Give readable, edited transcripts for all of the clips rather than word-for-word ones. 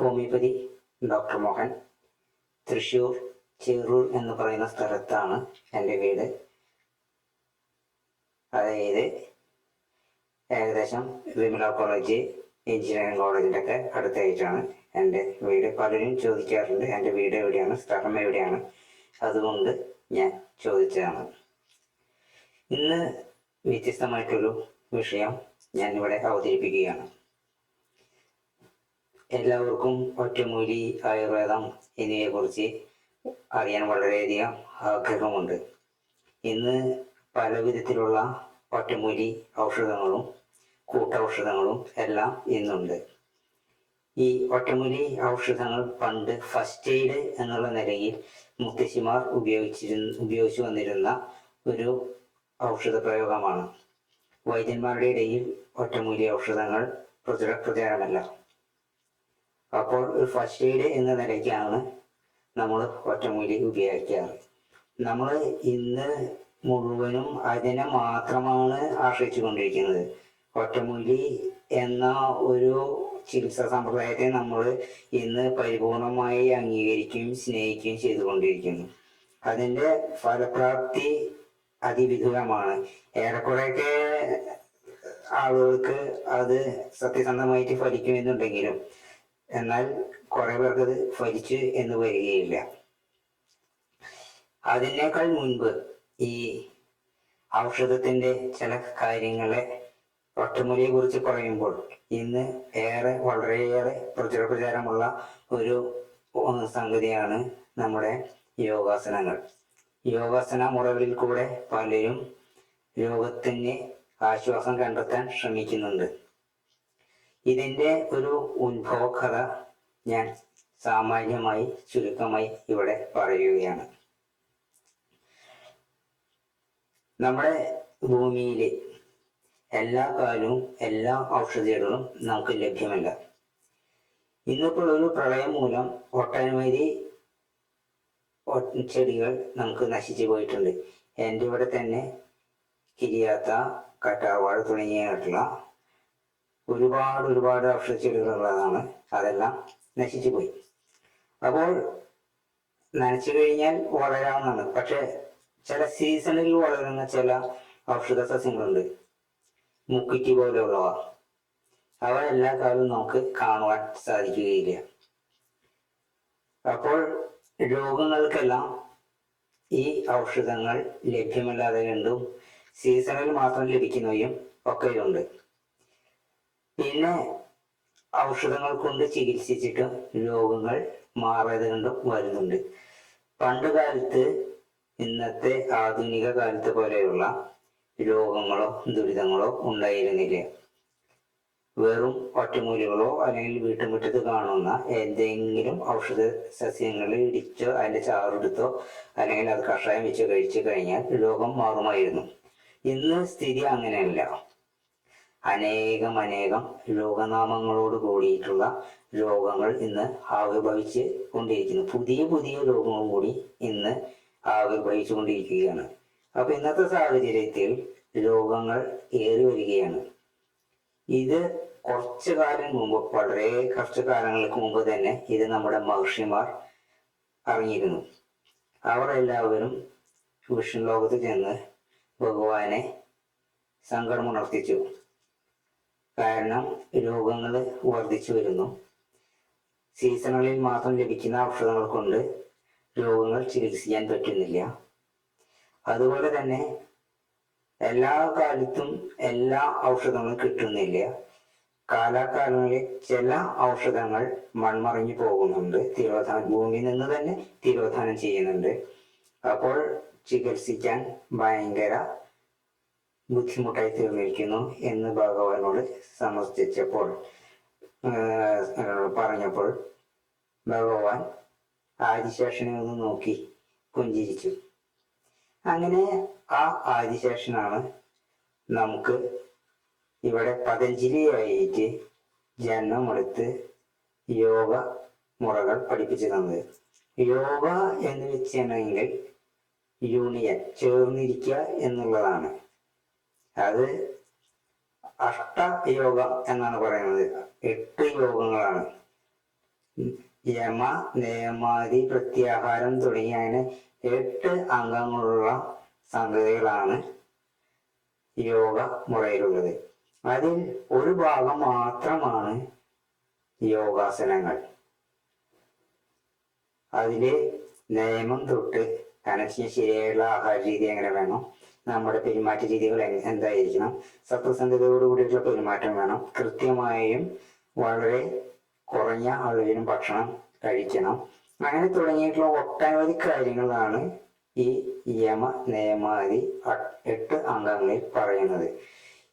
Homeopathy doctor Mohan, Thrissur Cherur എന്ന് പറയുന്ന സ്ഥലത്താണ് എൻ്റെ വീട്. അതായത് ഏകദേശം വിമല കോളേജ്, എഞ്ചിനീയറിംഗ് കോളേജിൻ്റെ ഒക്കെ അടുത്തായിട്ടാണ് എൻ്റെ വീട്. പലരും ചോദിക്കാറുണ്ട് എൻ്റെ വീട് എവിടെയാണ്, സ്ഥലം എവിടെയാണ്, അതുകൊണ്ട് ഞാൻ ചോദിച്ചതാണ്. ഇന്ന് വ്യത്യസ്തമായിട്ടൊരു വിഷയം ഞാൻ ഇവിടെ അവതരിപ്പിക്കുകയാണ്. എല്ലാവർക്കും ഒറ്റമൂലി, ആയുർവേദം എന്നിവയെക്കുറിച്ച് അറിയാൻ വളരെയധികം ആഗ്രഹമുണ്ട്. ഇന്ന് പല വിധത്തിലുള്ള ഒറ്റമൂലി ഔഷധങ്ങളും കൂട്ടൌഷധങ്ങളും എല്ലാം ഇന്നുണ്ട്. ഈ ഒറ്റമൂലി ഔഷധങ്ങൾ പണ്ട് ഫസ്റ്റ് എയ്ഡ് എന്നുള്ള നിലയിൽ മുത്തശ്ശിമാർ ഉപയോഗിച്ചു വന്നിരുന്ന ഒരു ഔഷധ പ്രയോഗമാണ്. വൈദ്യന്മാരുടെ ഇടയിൽ ഒറ്റമൂലി ഔഷധങ്ങൾ പ്രചാരമല്ല. അപ്പോൾ ഒരു ഫസ്റ്റ് എയ്ഡ് എന്ന നിലയ്ക്കാണ് നമ്മൾ ഒറ്റമൂലി ഉപയോഗിക്കാറ്. നമ്മൾ ഇന്ന് മുഴുവനും അതിനെ മാത്രമാണ് ആശ്രയിച്ചു കൊണ്ടിരിക്കുന്നത്. ഒറ്റമൂലി എന്ന ഒരു ചികിത്സാ സമ്പ്രദായത്തെ നമ്മൾ ഇന്ന് പരിപൂർണമായി അംഗീകരിക്കുകയും സ്നേഹിക്കുകയും ചെയ്തുകൊണ്ടിരിക്കുന്നു. അതിൻ്റെ ഫലപ്രാപ്തി അതിവിദൂരമാണ്. ഏറെക്കുറെയൊക്കെ ആളുകൾക്ക് അത് സത്യസന്ധമായിട്ട് ഫലിക്കുമെന്നുണ്ടെങ്കിലും എന്നാൽ കുറെ പേർക്ക് അത് ഫലിച്ചു എന്ന് വരികയില്ല. അതിനേക്കാൾ മുൻപ് ഈ ഔഷധത്തിന്റെ ചില കാര്യങ്ങളെ ഒറ്റമൂലിയെ കുറിച്ച് പറയുമ്പോൾ ഇന്ന് വളരെയേറെ പ്രചാരമുള്ള ഒരു സംഗതിയാണ് നമ്മുടെ യോഗാസനങ്ങൾ. യോഗാസന മുറകളിൽ കൂടെ പലരും രോഗത്തിന് ആശ്വാസം കണ്ടെത്താൻ ശ്രമിക്കുന്നുണ്ട്. ഇതിൻ്റെ ഒരു ഉത്ഭവ കഥ ഞാൻ സാമാന്യമായി ചുരുക്കമായി ഇവിടെ പറയുകയാണ്. നമ്മുടെ ഭൂമിയിൽ എല്ലാ കാലവും എല്ലാ ഔഷധികളും നമുക്ക് ലഭ്യമല്ല. ഇന്നിപ്പോൾ ഒരു പ്രളയം മൂലം ഒട്ടനവധി ചെടികൾ നമുക്ക് നശിച്ചു പോയിട്ടുണ്ട്. എൻ്റെ ഇവിടെ തന്നെ കിരിയാത്ത, കറ്റാർവാഴ തുടങ്ങിയിട്ടുള്ള ഒരുപാട് ഔഷധ ചെടികളുള്ളതാണ്. അതെല്ലാം നശിച്ചു പോയി. അപ്പോൾ നനച്ചു കഴിഞ്ഞാൽ വളരാവുന്നതാണ്. പക്ഷെ ചില സീസണിൽ വളരുന്ന ചില ഔഷധ സസ്യങ്ങളുണ്ട്, മുക്കുറ്റി പോലെയുള്ളവ. അവ എല്ലാ കാലവും നമുക്ക് കാണുവാൻ സാധിക്കുകയില്ല. അപ്പോൾ രോഗങ്ങൾക്കെല്ലാം ഈ ഔഷധങ്ങൾ ലഭ്യമല്ലാതെ കണ്ടും സീസണിൽ മാത്രം ലഭിക്കുന്നവയും ഒക്കെയുണ്ട്. പിന്നെ ഔഷധങ്ങൾ കൊണ്ട് ചികിത്സിച്ചിട്ട് രോഗങ്ങൾ മാറാതെ കണ്ടും വരുന്നുണ്ട്. പണ്ട് കാലത്ത് ഇന്നത്തെ ആധുനിക കാലത്ത് പോലെയുള്ള രോഗങ്ങളോ ദുരിതങ്ങളോ ഉണ്ടായിരുന്നില്ല. വെറും ഒറ്റമൂലികളോ അല്ലെങ്കിൽ വീട്ടുമുറ്റത്ത് കാണുന്ന എന്തെങ്കിലും ഔഷധ സസ്യങ്ങൾ ഇടിച്ചോ അതിൻ്റെ ചാറെടുത്തോ അല്ലെങ്കിൽ അത് കഷായം വെച്ചോ കഴിച്ചു കഴിഞ്ഞാൽ രോഗം മാറുമായിരുന്നു. ഇന്ന് സ്ഥിതി അങ്ങനെയല്ല. അനേകം രോഗനാമങ്ങളോട് കൂടിയിട്ടുള്ള രോഗങ്ങൾ ഇന്ന് ആവിർഭവിച്ച് കൊണ്ടിരിക്കുന്നു. പുതിയ രോഗങ്ങളും കൂടി ഇന്ന് ആവിർഭവിച്ചു കൊണ്ടിരിക്കുകയാണ്. അപ്പൊ ഇന്നത്തെ സാഹചര്യത്തിൽ രോഗങ്ങൾ ഏറി വരികയാണ്. ഇത് കുറച്ചു കാലങ്ങൾക്ക് മുമ്പ് തന്നെ ഇത് നമ്മുടെ മഹർഷിമാർ അറിഞ്ഞിരുന്നു. അവർ എല്ലാവരും വിഷ്ണു ലോകത്ത് ചെന്ന് ഭഗവാനെ സങ്കടമുണർത്തിച്ചു. കാരണം രോഗങ്ങൾ വർദ്ധിച്ചു വരുന്നു. സീസണുകളിൽ മാത്രം ലഭിക്കുന്ന ഔഷധങ്ങൾ കൊണ്ട് രോഗങ്ങൾ ചികിത്സിക്കാൻ പറ്റുന്നില്ല. അതുപോലെ തന്നെ എല്ലാ കാലത്തും എല്ലാ ഔഷധങ്ങളും കിട്ടുന്നില്ല. കാലാകാലങ്ങളിൽ ചില ഔഷധങ്ങൾ മൺമറിഞ്ഞു പോകുന്നുണ്ട്. ഭൂമിയിൽ നിന്ന് തന്നെ തിരോധാനം ചെയ്യുന്നുണ്ട്. അപ്പോൾ ചികിത്സിക്കാൻ ഭയങ്കര ബുദ്ധിമുട്ടായി തീർന്നിരിക്കുന്നു എന്ന് ഭഗവാനോട് പറഞ്ഞപ്പോൾ ഭഗവാൻ ആദിശേഷനെ ഒന്ന് നോക്കി പുഞ്ചിരിച്ചു. അങ്ങനെ ആ ആദിശേഷനാണ് നമുക്ക് ഇവിടെ പതഞ്ജലിയായിട്ട് ജന്മമെടുത്ത് യോഗ മുറകൾ പഠിപ്പിച്ചു തന്നത്. യോഗ എന്ന് വെച്ചിട്ടുണ്ടെങ്കിൽ യൂണിയൻ, ചേർന്നിരിക്കുക എന്നുള്ളതാണ്. അത് അഷ്ടയോഗ എന്നാണ് പറയുന്നത്. 8 യോഗങ്ങളാണ്. യമ, നിയമാതി, പ്രത്യാഹാരം തുടങ്ങിയ അങ്ങനെ 8 അംഗങ്ങളുള്ള സംഗതികളാണ് യോഗ മുറയിലുള്ളത്. അതിൽ ഒരു ഭാഗം മാത്രമാണ് യോഗാസനങ്ങൾ. അതില് നിയമം തൊട്ട് ശരിയായുള്ള ആഹാര രീതി എങ്ങനെ വേണം, നമ്മുടെ പെരുമാറ്റ രീതികൾ എന്തായിരിക്കണം, സത്യസന്ധതയോട് കൂടിയിട്ടുള്ള പെരുമാറ്റം വേണം, കൃത്യമായും വളരെ കുറഞ്ഞ അളവിലും ഭക്ഷണം കഴിക്കണം, അങ്ങനെ തുടങ്ങിയിട്ടുള്ള ഒട്ടനവധി കാര്യങ്ങളാണ് ഈ യമ, നിയമാതി 8 അംഗങ്ങളിൽ പറയുന്നത്.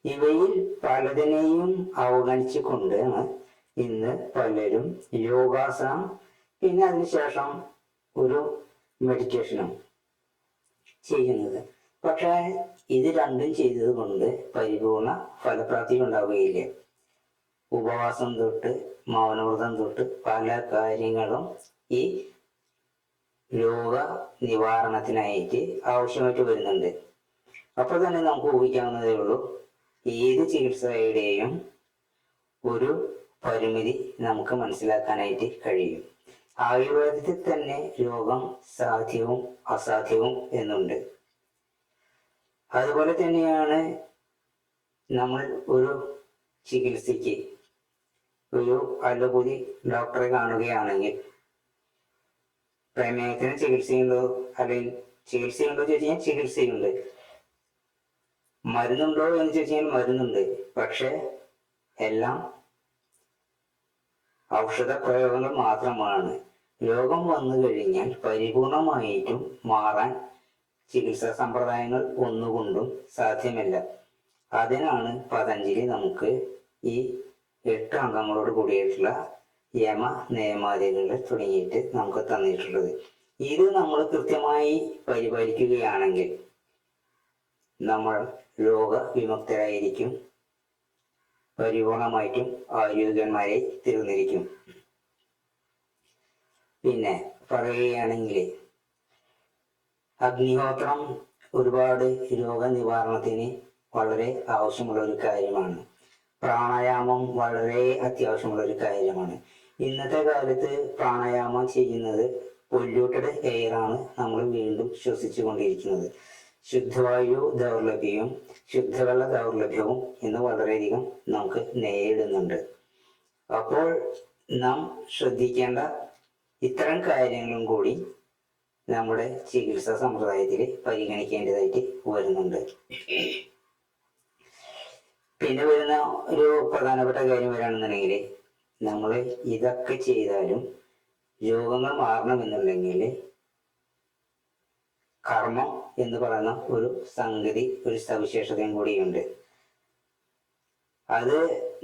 ഇവയിൽ പലതിനെയും അവഗണിച്ചു കൊണ്ടാണ് ഇന്ന് പലരും യോഗാസനം പിന്നെ അതിനുശേഷം ഒരു മെഡിറ്റേഷനും ചെയ്യുന്നത്. പക്ഷെ ഇത് രണ്ടും ചെയ്തത് കൊണ്ട് പരിപൂർണ ഫലപ്രാപ്തി ഉണ്ടാവുകയില്ല. ഉപവാസം തൊട്ട് മൗനവ്രതം തൊട്ട് പല കാര്യങ്ങളും ഈ രോഗ നിവാരണത്തിനായിട്ട് ആവശ്യമായിട്ട് വരുന്നുണ്ട്. അപ്പോൾ തന്നെ നമുക്ക് ഊഹിക്കാവുന്നതേ ഉള്ളൂ, ഏത് ചികിത്സയുടെയും ഒരു പരിമിതി നമുക്ക് മനസ്സിലാക്കാനായിട്ട് കഴിയും. ആയുർവേദത്തിൽ തന്നെ രോഗം സാധ്യവും അസാധ്യവും എന്നുണ്ട്. അതുപോലെ തന്നെയാണ് നമ്മൾ ഒരു ചികിത്സയ്ക്ക് ഒരു അലോപ്പതി ഡോക്ടറെ കാണുകയാണെങ്കിൽ പ്രമേഹത്തിന് ചികിത്സയുണ്ടോ, അല്ലെങ്കിൽ ചികിത്സയുണ്ടോ ചോദിച്ചാൽ ചികിത്സയുണ്ട്, മരുന്നുണ്ടോ എന്ന് ചോദിച്ചാൽ മരുന്നുണ്ട്. പക്ഷെ എല്ലാം ഔഷധ പ്രയോഗങ്ങൾ മാത്രമാണ്. രോഗം വന്നു കഴിഞ്ഞാൽ പരിപൂർണമായിട്ടും മാറാൻ ചികിത്സാ സമ്പ്രദായങ്ങൾ ഒന്നുകൊണ്ടും സാധ്യമല്ല. അതിനാണ് പതഞ്ജലി നമുക്ക് ഈ 8 അംഗങ്ങളോട് കൂടിയിട്ടുള്ള യമ, നിയമാദികൾ തുടങ്ങിയിട്ട് നമുക്ക് തന്നിട്ടുള്ളത്. ഇത് നമ്മൾ കൃത്യമായി പരിപാലിക്കുകയാണെങ്കിൽ നമ്മൾ രോഗവിമുക്തരായിരിക്കും, പരിപൂർണമായിട്ടും ആരോഗ്യന്മാരെ തീർന്നിരിക്കും. പിന്നെ പറയുകയാണെങ്കിൽ അഗ്നിഹോത്രം ഒരുപാട് രോഗനിവാരണത്തിന് വളരെ ആവശ്യമുള്ള ഒരു കാര്യമാണ്. പ്രാണായാമം വളരെ അത്യാവശ്യമുള്ള ഒരു കാര്യമാണ്. ഇന്നത്തെ കാലത്ത് പ്രാണായാമം ചെയ്യുന്നത് പൊല്യൂട്ടഡ് എയറാണ് നമ്മൾ വീണ്ടും ശ്വസിച്ചു കൊണ്ടിരിക്കുന്നത്. ശുദ്ധവായു ദൗർലഭ്യവും ശുദ്ധവെള്ള ദൗർലഭ്യവും ഇന്ന് വളരെയധികം നമുക്ക് നേരിടുന്നുണ്ട്. അപ്പോൾ നാം ശ്രദ്ധിക്കേണ്ട ഇത്തരം കാര്യങ്ങളും കൂടി നമ്മുടെ ചികിത്സാ സമ്പ്രദായത്തിൽ പരിഗണിക്കേണ്ടതായിട്ട് വരുന്നുണ്ട്. പിന്നെ വരുന്ന ഒരു പ്രധാനപ്പെട്ട കാര്യം വരികയാണെന്നുണ്ടെങ്കിൽ, നമ്മൾ ഇതൊക്കെ ചെയ്താലും രോഗങ്ങൾ മാറണമെന്നുണ്ടെങ്കിൽ കർമ്മം എന്ന് പറയുന്ന ഒരു സംഗതി, ഒരു സവിശേഷതയും കൂടിയുണ്ട്. അത്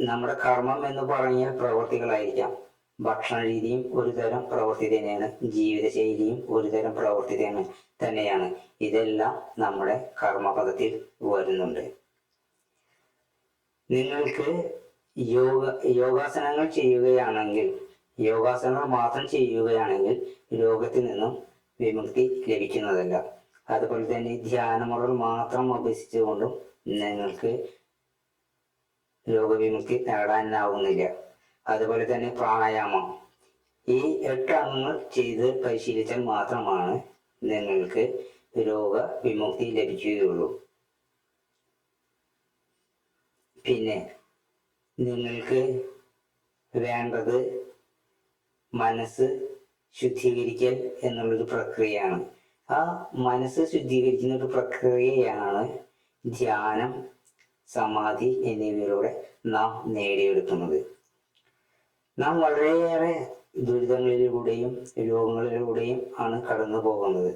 നമ്മുടെ കർമ്മം എന്ന് പറഞ്ഞ പ്രവൃത്തികളായിരിക്കാം. ഭക്ഷണ രീതിയും ഒരു തരം പ്രവൃത്തി തന്നെയാണ്, ജീവിതശൈലിയും ഒരു തരം പ്രവൃത്തി തന്നെയാണ്. ഇതെല്ലാം നമ്മുടെ കർമ്മപദത്തിൽ വരുന്നുണ്ട്. നിങ്ങൾക്ക് യോഗാസനങ്ങൾ ചെയ്യുകയാണെങ്കിൽ, യോഗാസനങ്ങൾ മാത്രം ചെയ്യുകയാണെങ്കിൽ രോഗത്തിൽ നിന്നും വിമുക്തി ലഭിക്കുന്നതല്ല. അതുപോലെ തന്നെ ധ്യാനമുറകൾ മാത്രം അഭ്യസിച്ചുകൊണ്ടും നിങ്ങൾക്ക് രോഗവിമുക്തി നേടാനാവുന്നില്ല. അതുപോലെ തന്നെ പ്രാണായാമം, ഈ 8 അംഗങ്ങൾ ചെയ്ത് പരിശീലിച്ചാൽ മാത്രമാണ് നിങ്ങൾക്ക് രോഗവിമുക്തി ലഭിക്കുകയുള്ളൂ. പിന്നെ നിങ്ങൾക്ക് വേണ്ടത് മനസ്സ് ശുദ്ധീകരിക്കൽ എന്നുള്ളൊരു പ്രക്രിയയാണ്. ആ മനസ്സ് ശുദ്ധീകരിക്കുന്ന ഒരു പ്രക്രിയയാണ് ധ്യാനം, സമാധി എന്നിവയിലൂടെ നാം നേടിയെടുക്കുന്നത്. നാം വളരെയേറെ ദുരിതങ്ങളിലൂടെയും രോഗങ്ങളിലൂടെയും ആണ് കടന്നു പോകുന്നത്.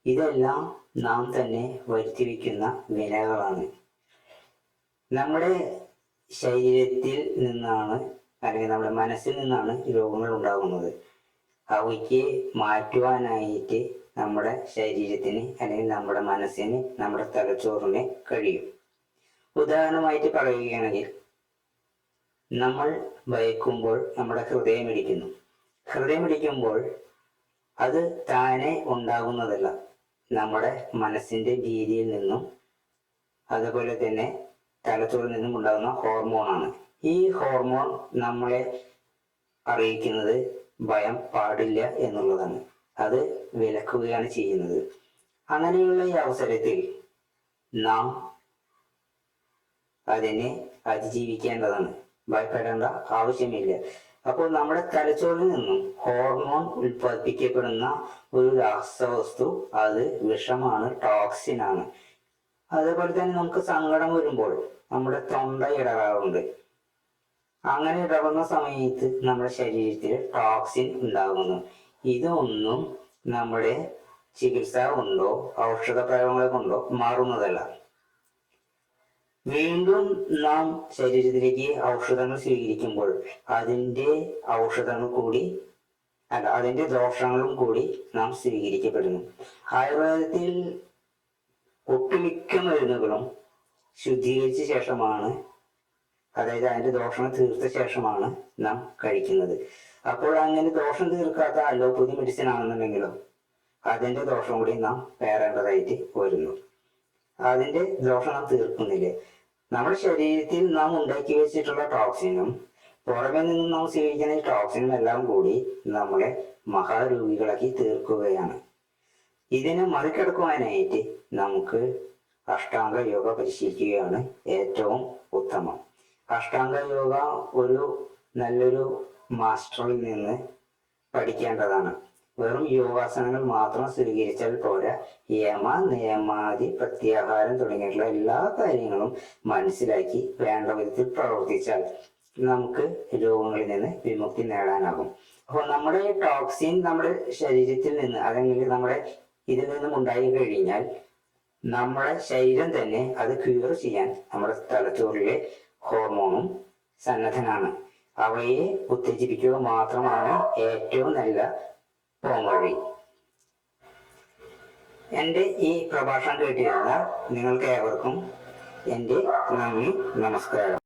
ഇതെല്ലാം നാം തന്നെ വരുത്തിവെക്കുന്ന വിനകളാണ്. നമ്മുടെ ശരീരത്തിൽ നിന്നാണ്, അല്ലെങ്കിൽ നമ്മുടെ മനസ്സിൽ നിന്നാണ് രോഗങ്ങൾ ഉണ്ടാകുന്നത്. അവയ്ക്ക് മാറ്റുവാനായിട്ട് നമ്മുടെ ശരീരത്തിന് അല്ലെങ്കിൽ നമ്മുടെ മനസ്സിന്, നമ്മുടെ തലച്ചോറിന് കഴിയും. ഉദാഹരണമായിട്ട് പറയുകയാണെങ്കിൽ, നമ്മൾ ഭയക്കുമ്പോൾ നമ്മുടെ ഹൃദയമിടിക്കുന്നു. ഹൃദയമിടിക്കുമ്പോൾ അത് താനെ ഉണ്ടാകുന്നതല്ല, നമ്മുടെ മനസ്സിന്റെ ഭീതിയിൽ നിന്നും അതുപോലെ തന്നെ തലച്ചോറിൽ നിന്നും ഉണ്ടാകുന്ന ഹോർമോണാണ്. ഈ ഹോർമോൺ നമ്മളെ അറിയിക്കുന്നത് ഭയം പാടില്ല എന്നുള്ളതാണ്. അത് വിലക്കുകയാണ് ചെയ്യുന്നത്. അങ്ങനെയുള്ള ഈ അവസരത്തിൽ നാം അതിനെ അതിജീവിക്കേണ്ടതാണ്. ഭയപ്പെടേണ്ട ആവശ്യമില്ല. അപ്പോൾ നമ്മുടെ തലച്ചോറിൽ നിന്നും ഹോർമോൺ ഉൽപ്പാദിപ്പിക്കപ്പെടുന്ന ഒരു രാസവസ്തു, അത് വിഷമാണ്, ടോക്സിനാണ്. അതേപോലെ തന്നെ നമുക്ക് സങ്കടം വരുമ്പോൾ നമ്മുടെ തൊണ്ട ഇടറാറുണ്ട്. അങ്ങനെ ഇടറുന്ന സമയത്ത് നമ്മുടെ ശരീരത്തിൽ ടോക്സിൻ ഉണ്ടാകുന്നു. ഇതൊന്നും നമ്മുടെ ചികിത്സ കൊണ്ടോ ഔഷധ പ്രയോഗങ്ങളെ കൊണ്ടോ മാറുന്നതല്ല. വീണ്ടും നാം ശരീരത്തിലേക്ക് ഔഷധങ്ങൾ സ്വീകരിക്കുമ്പോൾ അതിൻ്റെ ദോഷങ്ങളും കൂടി നാം സ്വീകരിക്കപ്പെടുന്നു. ആയുർവേദത്തിൽ ഒട്ടുമിക്ക മരുന്നുകളും ശുദ്ധീകരിച്ച ശേഷമാണ്, അതായത് അതിന്റെ ദോഷം തീർത്ത ശേഷമാണ് നാം കഴിക്കുന്നത്. അപ്പോൾ അങ്ങനെ ദോഷം തീർക്കാത്ത അലോപ്പതി മെഡിസിൻ ആണെന്നുണ്ടെങ്കിലോ അതിന്റെ ദോഷം കൂടി നാം പേറേണ്ടതായിട്ട് വരുന്നു. അതിന്റെ ദോഷം നാം തീർക്കുന്നില്ലേ? നമ്മുടെ ശരീരത്തിൽ നാം ഉണ്ടാക്കി വെച്ചിട്ടുള്ള ടോക്സിനും പുറമെ നിന്നും നാം സ്വീകരിക്കുന്ന ഈ ടോക്സിനും എല്ലാം കൂടി നമ്മളെ മഹാരോഗികളാക്കി തീർക്കുകയാണ്. ഇതിനെ മറികടക്കുവാനായിട്ട് നമുക്ക് അഷ്ടാംഗ യോഗ പരിശീലിക്കുകയാണ് ഏറ്റവും ഉത്തമം. അഷ്ടാംഗ യോഗ ഒരു നല്ലൊരു മാസ്റ്ററിൽ നിന്ന് പഠിക്കേണ്ടതാണ്. വെറും യോഗാസനങ്ങൾ മാത്രം സ്വീകരിച്ചാൽ പോരാ. യമ, നിയമാദി, പ്രത്യാഹാരം തുടങ്ങിയിട്ടുള്ള എല്ലാ കാര്യങ്ങളും മനസ്സിലാക്കി വേണ്ട വിധത്തിൽ പ്രവർത്തിച്ചാൽ നമുക്ക് രോഗങ്ങളിൽ നിന്ന് വിമുക്തി നേടാനാകും. അപ്പോൾ നമ്മുടെ ടോക്സിൻ നമ്മുടെ ശരീരത്തിൽ നിന്ന്, അല്ലെങ്കിൽ നമ്മുടെ ഇതിൽ നിന്നും ഉണ്ടായി കഴിഞ്ഞാൽ നമ്മുടെ ശരീരം തന്നെ അത് ക്യൂർ ചെയ്യാൻ നമ്മുടെ തലച്ചോറിലെ ഹോർമോണും സന്നദ്ധനാണ്. അവയെ ഉത്തേജിപ്പിക്കുക മാത്രമാണ് ഏറ്റവും നല്ല പോംവഴി. എൻ്റെ ഈ പ്രഭാഷണം കേട്ടിരുന്ന നിങ്ങൾക്ക് ഏവർക്കും എൻ്റെ നന്ദി, നമസ്കാരം.